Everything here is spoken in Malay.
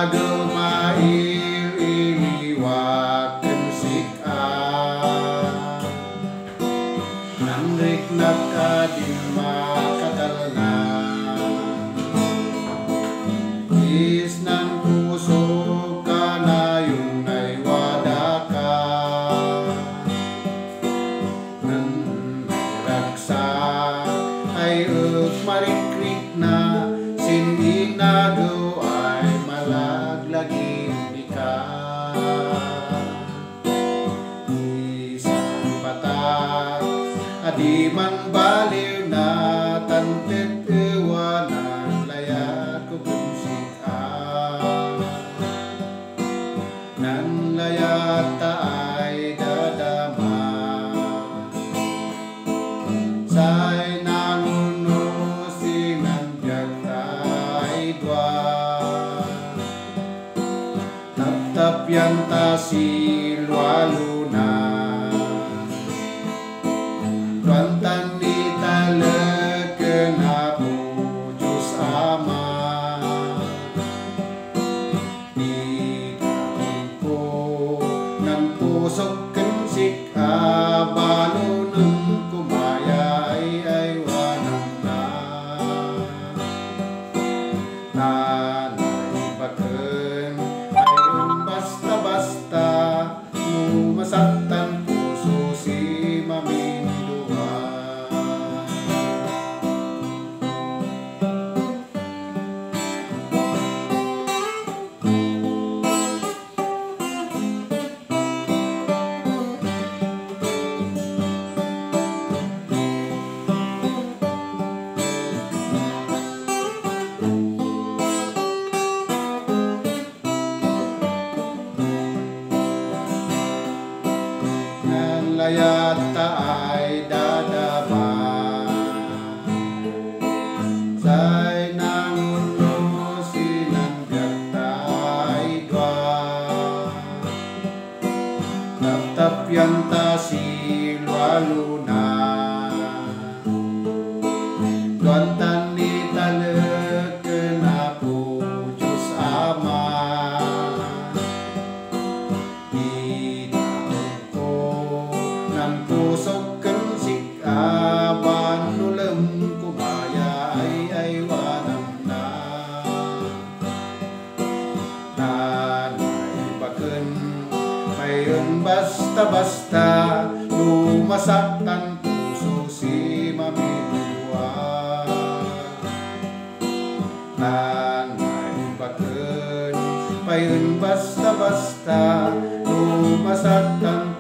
nagel mailiwaken sik-an nandrik nagkadin makatalnan isnan puso kanayong naiwadaka nan ragsak ay marikrik na sindi nagaw ay malaglagin ika isang batak adi man baliw na tantet iwanan layat ko kumsik-an nan layat taay dadama say nanguno sinanbyag taay dwa taptapyan ta silwaluna tuantan ni taleken apo Diyos Ama di kaon ko ng pusok kensik abalo ng kumaya ay wanang na nanay baken ay basta-basta masaktan puso si maminduan layat taay dadama say nanguno sinanbyag taay dwa taptapyan ta silwaluna tuantan ni taleken apo Diyos Ama pusok kensik aban nulem kumaya ay wanam na nanay baken mayon basta-basta lumasaktan puso si maminduan nanay baken mayon basta-basta lumasaktan